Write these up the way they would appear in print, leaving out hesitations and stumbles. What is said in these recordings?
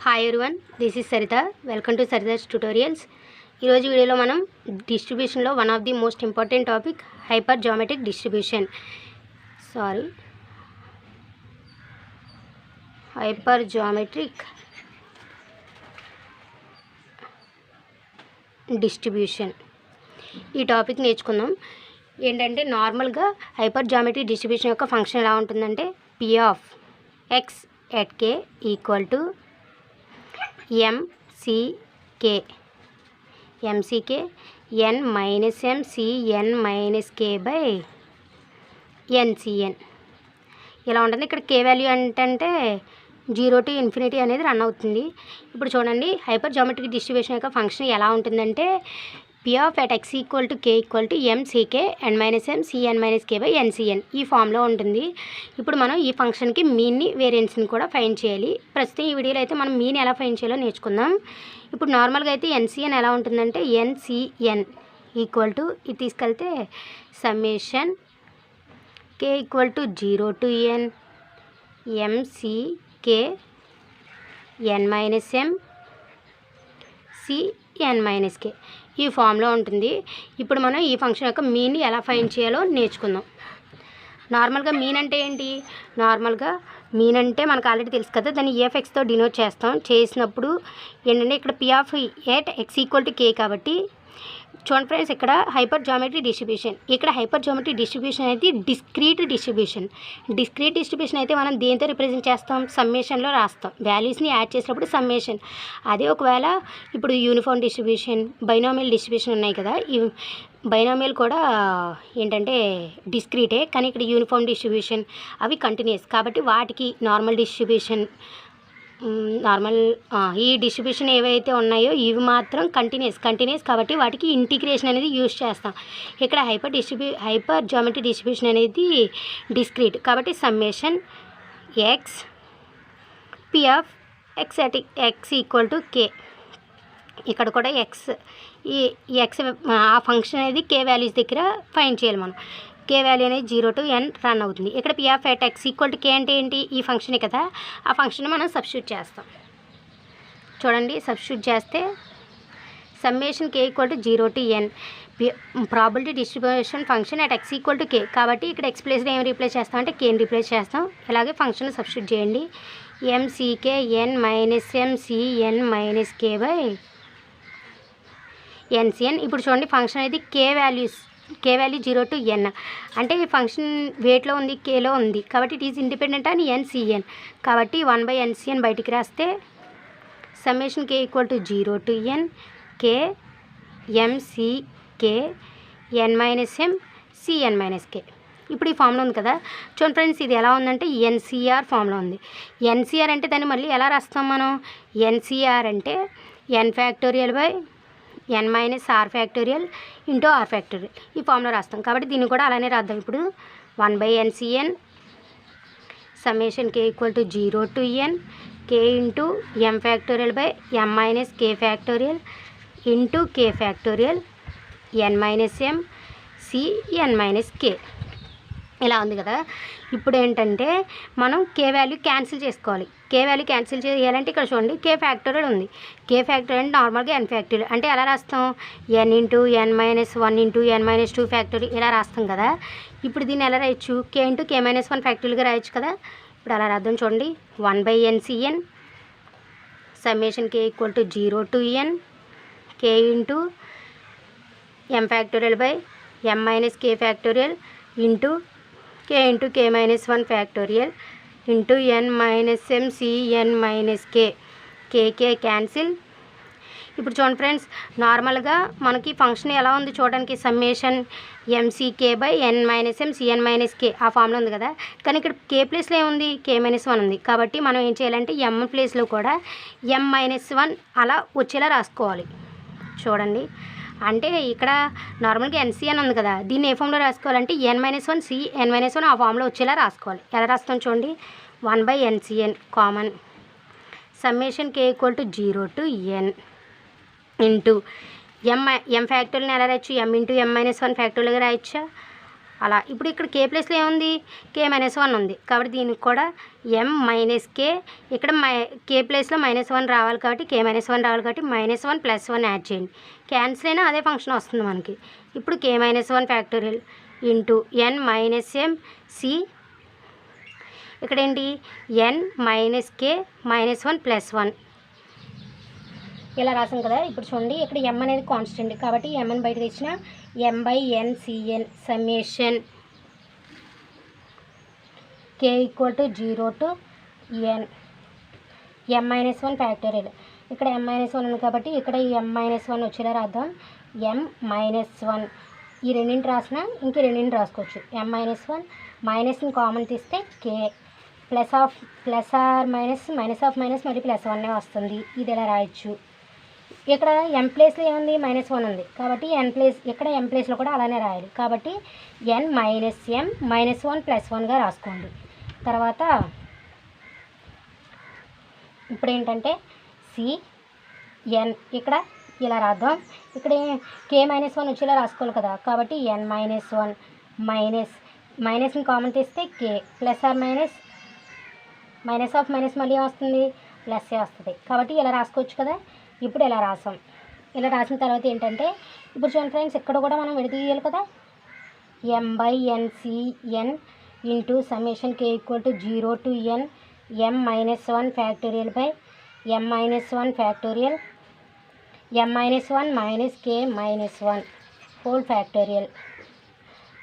Hi everyone, this is Sarita. Welcome to Sarita's tutorials. ఈరోజు వీడియోలో మనం డిస్ట్రిబ్యూషన్లో one of the most important topic hypergeometric distribution hypergeometric distribution ఈ టాపిక్ నేర్చుకుందాం. ఏంటంటే నార్మల్గా హైపర్ జామెట్రిక్ డిస్ట్రిబ్యూషన్ యొక్క ఫంక్షన్ ఎలా ఉంటుందంటే P of X at K equal to M C K N minus M C N minus K by N C N ఇలా ఉంటుంది. ఇక్కడ కే వాల్యూ ఏంటంటే 0 to ఇన్ఫినిటీ అనేది రన్ అవుతుంది. ఇప్పుడు చూడండి, హైపర్ జామెట్రిక్ డిస్ట్రిబ్యూషన్ యొక్క ఫంక్షన్ ఎలా ఉంటుందంటే P of at X equal to K equal to M C K N minus M C N minus K by N C N ఈ ఫామ్లో ఉంటుంది. ఇప్పుడు మనం ఈ ఫంక్షన్కి మీన్ని వేరియన్స్ని కూడా ఫైండ్ చేయాలి. ప్రస్తుతం ఈ వీడియోలో అయితే మనం మీన్ ఎలా ఫైండ్ చేయాలో నేర్చుకుందాం. ఇప్పుడు నార్మల్గా అయితే ఎన్సిఎన్ ఎలా ఉంటుందంటే ఎన్సిఎన్ ఈక్వల్ టు ఇది తీసుకెళ్తే summation K equal to 0 to n M C K N minus M C N minus K ఈ ఫామ్లో ఉంటుంది. ఇప్పుడు మనం ఈ ఫంక్షన్ యొక్క మీన్ని ఎలా ఫైండ్ చేయాలో నేర్చుకుందాం. నార్మల్గా మీన్ అంటే ఏంటి? నార్మల్గా మీన్ అంటే మనకు ఆల్రెడీ తెలుసు కదా, దాన్ని ఈఎఫ్ఎక్స్తో డినోట్ చేసినప్పుడు ఏంటంటే ఇక్కడ P of at X equal to K కాబట్టి చూడండి ఫ్రెండ్స్, ఇక్కడ హైపర్ జామెట్రిక్ డిస్ట్రిబ్యూషన్. ఇక్కడ హైపర్ జామెట్రిక్ డిస్ట్రిబ్యూషన్ అనేది డిస్క్రీట్ డిస్ట్రిబ్యూషన్ అయితే మనం దేంతో రిప్రజెంట్ చేస్తాం? సమ్మేషన్లో రాస్తాం. వాల్యూస్ని యాడ్ చేసినప్పుడు సమ్మేషన్. అదే ఒకవేళ ఇప్పుడు యూనిఫామ్ డిస్ట్రిబ్యూషన్, బైనామియల్ డిస్ట్రిబ్యూషన్ ఉన్నాయి కదా, ఈ బైనామియల్ కూడా ఏంటంటే డిస్క్రీటే, కానీ ఇక్కడ యూనిఫామ్ డిస్ట్రిబ్యూషన్ అవి కంటిన్యూస్ కాబట్టి వాటికి నార్మల్ డిస్ట్రిబ్యూషన్ ఈ డిస్ట్రిబ్యూషన్ ఏవైతే ఉన్నాయో ఇవి మాత్రం కంటిన్యూస్ కాబట్టి వాటికి ఇంటిగ్రేషన్ అనేది యూజ్ చేస్తాం. ఇక్కడ హైపర్ జామెట్రిక్ డిస్ట్రిబ్యూషన్ అనేది డిస్క్రీట్ కాబట్టి summation X P of X at X equal to K. ఇక్కడ కూడా ఎక్స్ ఈ ఎక్స్ ఆ ఫంక్షన్ అనేది కే వాల్యూస్ దగ్గర ఫైండ్ చేయాలి మనం. కే వాల్యూ అనేది 0 to n రన్ అవుతుంది. ఇక్కడ P of at X equal to K అంటే ఏంటి? ఈ ఫంక్షనే కదా, ఆ ఫంక్షన్ మనం సబ్స్టిట్యూట్ చేస్తాం. చూడండి, సబ్స్టిట్యూట్ చేస్తే summation K equal to 0 to n probability distribution function at X equal to K కాబట్టి ఇక్కడ ఎక్స్ ప్లేస్లో ఏం రీప్లేస్ చేస్తాం అంటే కేని రీప్లేస్ చేస్తాం. ఇలాగే ఫంక్షన్ సబ్స్టిట్యూట్ చేయండి. M C K N minus M C N minus K by N C N. ఇప్పుడు చూడండి, ఫంక్షన్ అనేది కే వాల్యూ 0 to n అంటే ఈ ఫంక్షన్ వేట్లో ఉంది, కేలో ఉంది కాబట్టి ఇట్ ఈజ్ ఇండిపెండెంట్ అని ఎన్సిఎన్ కాబట్టి 1/NCN బయటికి రాస్తే summation K equal to 0 to n K M C K N minus M C N minus K. ఇప్పుడు ఈ ఫామ్లో ఉంది కదా. చూడండి ఫ్రెండ్స్, ఇది ఎలా ఉందంటే ఎన్సిఆర్ ఫామ్లో ఉంది. ఎన్సిఆర్ అంటే దాన్ని మళ్ళీ ఎలా రాస్తాం మనం? ఎన్సిఆర్ అంటే N factorial by n minus R factorial into R factorial ఈ ఫామ్లో రాస్తాం కాబట్టి దీన్ని కూడా అలానే రాద్దాం. ఇప్పుడు 1/NCN summation K equal to 0 to n K into M factorial by M minus K factorial into K factorial N minus M C N minus K ఇలా ఉంది కదా. ఇప్పుడు ఏంటంటే మనం కే వాల్యూ క్యాన్సిల్ చేసుకోవాలి. కే వాల్యూ క్యాన్సిల్ చేయాలంటే ఇక్కడ చూడండి, కే ఫ్యాక్టోరియల్ ఉంది. కే ఫ్యాక్టోరియల్ అంటే నార్మల్గా ఎన్ ఫ్యాక్టోరియల్ అంటే ఎలా రాస్తాం? ఎన్ into N minus 1 into N minus 2 factorial ఇలా రాస్తాం కదా. ఇప్పుడు దీన్ని ఎలా రాయొచ్చు? కే ఇంటూ కే మైనస్ 1 ఫ్యాక్టోరియల్గా రాయొచ్చు కదా. ఇప్పుడు అలా రాద్దాం. చూడండి, 1/NCN summation K equal to 0 to n K into M factorial by M minus K factorial into K minus 1 factorial into N minus M C N minus K cancel. ఇప్పుడు చూడండి friends, నార్మల్గా మనకి ఫంక్షన్ ఎలా ఉంది చూడడానికి? Summation M C K by N minus M C N minus K ఆ ఫామ్లో ఉంది కదా. కానీ ఇక్కడ కే ప్లేస్లో ఏముంది? కే మైనస్ 1 ఉంది కాబట్టి మనం ఏం చేయాలంటే ఎం ప్లేస్లో కూడా ఎం మైనస్ 1 అలా వచ్చేలా రాసుకోవాలి. చూడండి, అంటే ఇక్కడ నార్మల్గా ఎన్సిఎన్ ఉంది కదా, దీన్ని ఏ ఫామ్లో రాసుకోవాలంటే ఎన్ మైనస్ 1 సిఎన్ మైనస్ 1 ఆ ఫామ్లో వచ్చేలా రాసుకోవాలి. ఎలా రాస్తాం చూడండి, 1/NCN common summation K equal to 0 to n into M ఫ్యాక్టోరియల్ని ఎలా రాయొచ్చు? ఎం ఇంటూ ఎం మైనస్ 1 ఫ్యాక్టోరియల్గా రాయొచ్చా? అలా ఇప్పుడు ఇక్కడ కే ప్లేస్లో ఏముంది, K-1 ఉంది కాబట్టి దీనికి కూడా M-K, ఇక్కడ కే ప్లేస్లో -1 రావాలి కాబట్టి K-1 రావాలి కాబట్టి -1 + 1 యాడ్ చేయండి. క్యాన్సిల్ అయినా అదే ఫంక్షన్ వస్తుంది మనకి. ఇప్పుడు K-1 ఫ్యాక్టోరియల్ ఇంటూ N-M-C, ఇక్కడ ఏంటి N-K -1 + 1 ఇలా రాసాం కదా. ఇప్పుడు చూడండి ఇక్కడ M అనేది కాన్స్టెంట్ కాబట్టి M అని బయట తెచ్చిన M/NCN summation K = 0 to N M-1 factorial. ఇక్కడ M-1 ఉంది కాబట్టి ఇక్కడ ఈ M-1 వచ్చేలా రాద్దాం. M-1 ఈ రెండింటి రాసిన ఇంక రెండింటి రాసుకోవచ్చు. M-1 మైనస్ని కామన్ తీస్తే K ప్లస్ ఆర్ మైనస్ మళ్ళీ +1 వస్తుంది. ఇది ఎలా రాయొచ్చు. ఇక్కడ M ప్లేస్లో ఏముంది, -1 ఉంది కాబట్టి ఇక్కడ M ప్లేస్లో కూడా అలానే రాయాలి కాబట్టి N - M -1 + 1గా రాసుకోండి. తర్వాత ఇప్పుడు ఏంటంటే CN ఇక్కడ ఇలా రాద్దాం. ఇక్కడ K-1 వచ్చేలా రాసుకోవాలి కదా కాబట్టి N-1 మైనస్ని కామన్ తీస్తే K ప్లస్ ఆర్ మైనస్ మళ్ళీ వస్తుంది ప్లస్ వస్తుంది కాబట్టి ఇలా రాసుకోవచ్చు కదా. ఇప్పుడు ఇలా రాసాం. ఇలా రాసిన తర్వాత ఏంటంటే ఇప్పుడు చూడండి ఫ్రెండ్స్ ఇక్కడ కూడా మనం విడదీయాలి కదా. M/NCN into summation K = 0 to N M-1 factorial by M-1 factorial M-1 - K-1 whole factorial.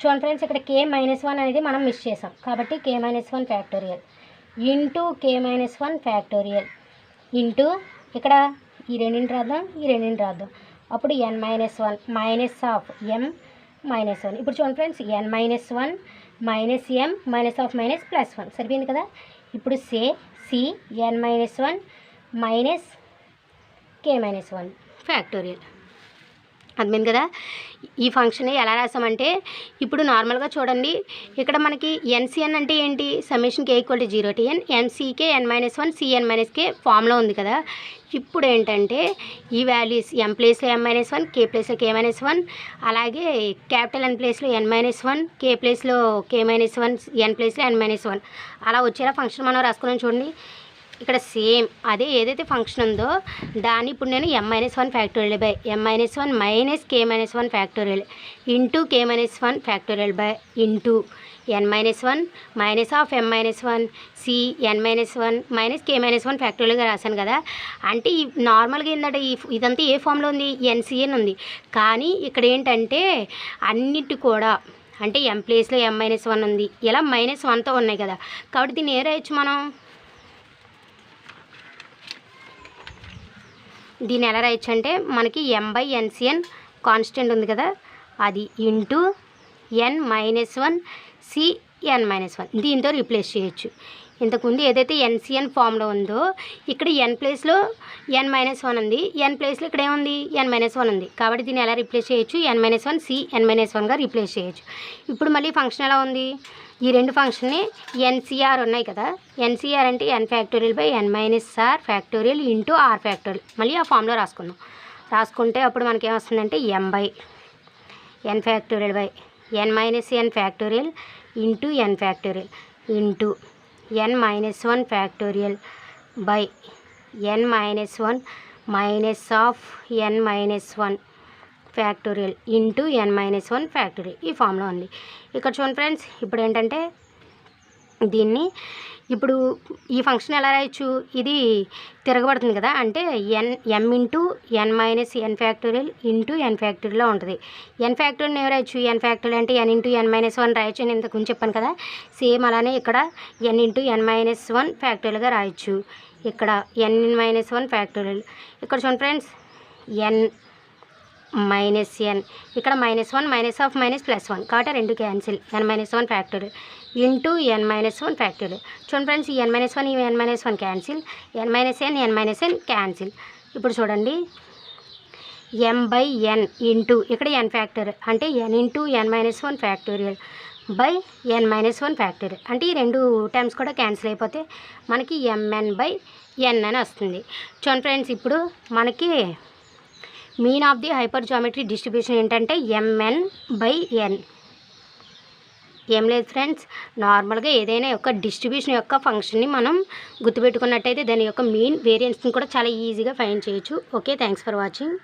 చూడండి ఫ్రెండ్స్ ఇక్కడ K-1 అనేది మనం మిస్ చేసాం కాబట్టి K-1 factorial into K-1 factorial into ఇక్కడ ఈ రెండింటి రాద్దాం అప్పుడు N-1 మైనస్ ఆఫ్ M-1. ఇప్పుడు చూడండి ఫ్రెండ్స్ N-1 మైనస్ M +1 సరిపోయింది కదా. ఇప్పుడు N-1 మైనస్ K-1 ఫ్యాక్టోరియల్ అర్థమైంది కదా. ఈ ఫంక్షన్ ఎలా రాసామంటే ఇప్పుడు నార్మల్గా చూడండి ఇక్కడ మనకి NCN అంటే ఏంటి, summation K = 0 to N MCK N-1 CN-K ఫామ్లో ఉంది కదా. ఇప్పుడు ఏంటంటే ఈ వాల్యూస్ M ప్లేస్లో M-1 K ప్లేస్లో K-1 అలాగే క్యాపిటల్ N ప్లేస్లో N-1 K ప్లేస్లో K-1 N ప్లేస్లో N-1 అలా వచ్చేలా ఫంక్షన్ మనం రాసుకున్నాం చూడండి. ఇక్కడ సేమ్ అదే ఏదైతే ఫంక్షన్ ఉందో దాన్ని ఇప్పుడు నేను M-1 factorial by M-1 minus K-1 factorial into K-1 factorial by into N-1 minus of M-1 CN-1 minus K-1 ఫ్యాక్టోరియల్గా రాశాను కదా. అంటే ఈ నార్మల్గా ఏంటంటే ఇదంతా ఏ ఫామ్లో ఉంది, NCN ఉంది. కానీ ఇక్కడ ఏంటంటే అన్నిటి కూడా అంటే M ప్లేస్లో M-1 ఉంది, ఇలా -1తో ఉన్నాయి కదా కాబట్టి దీన్ని ఏ రాయొచ్చు మనం, దీన్ని ఎలా రాయొచ్చు అంటే మనకి M/NCN కాన్స్టెంట్ ఉంది కదా అది ఇంటూ N-1 CN-1 దీంతో రీప్లేస్ చేయొచ్చు. ఇంతకుముందు ఏదైతే NCN ఫామ్లో ఉందో ఇక్కడ N ప్లేస్లో N-1 ఉంది, N ప్లేస్లో ఇక్కడ ఏముంది N-1 ఉంది కాబట్టి దీన్ని ఎలా రీప్లేస్ చేయొచ్చు, N-1 CN-1గా రీప్లేస్ చేయొచ్చు. ఇప్పుడు మళ్ళీ ఫంక్షన్ ఎలా ఉంది, ఈ రెండు ఫంక్షన్ని NCR ఉన్నాయి కదా. NCR అంటే N factorial by N-R factorial into R factorial మళ్ళీ ఆ ఫామ్లో రాసుకుంటే అప్పుడు మనకి ఏమొస్తుందంటే M/N factorial by N-N factorial into N factorial into N-1 factorial by N-1 minus of N-1 factorial into N-1 factorial ఈ ఫామ్లో ఉంది. ఇక్కడ చూడండి ఫ్రెండ్స్ ఇప్పుడు ఏంటంటే దీన్ని ఇప్పుడు ఈ ఫంక్షన్ ఎలా రాయొచ్చు, ఇది తిరగబడుతుంది కదా అంటే M into N-N factorial into N ఫ్యాక్టోరియల్లో ఉంటుంది. N ఫ్యాక్టోరియల్ ఏమి రాయొచ్చు, N ఫ్యాక్టోరియల్ అంటే N ఇంటూ N-1 రాయొచ్చు. నేను ఇంతకుముందు చెప్పాను కదా సేమ్ అలానే ఇక్కడ N ఇంటూ N-1 ఫ్యాక్టోరియల్గా రాయొచ్చు. ఇక్కడ N-1 ఫ్యాక్టోరియల్ ఇక్కడ చూడండి ఫ్రెండ్స్ N మైనస్ N ఇక్కడ -1 మైనస్ ఆఫ్ మైనస్ +1 కాబట్టి రెండు cancel N-1 factorial into N-1 factorial. చూడండి ఫ్రెండ్స్ ఈ N-1 ఈ N-1 క్యాన్సిల్ N-N క్యాన్సిల్. ఇప్పుడు చూడండి M/N ఇంటూ ఇక్కడ N ఫ్యాక్టోరియల్ అంటే N into N-1 factorial by N-1 factorial అంటే ఈ రెండు టైమ్స్ కూడా క్యాన్సిల్ అయిపోతే మనకి Mn/N అని వస్తుంది. చూడండి ఫ్రెండ్స్ ఇప్పుడు మనకి mean of the hyper geometry distribution ఏంటంటే Mn/N. ఏం లేదు ఫ్రెండ్స్, నార్మల్గా ఏదైనా యొక్క డిస్ట్రిబ్యూషన్ యొక్క ఫంక్షన్ని మనం గుర్తుపెట్టుకున్నట్టయితే దాని యొక్క మీన్ వేరియన్స్ని కూడా చాలా ఈజీగా ఫైండ్ చేయొచ్చు. Okay, thanks for watching.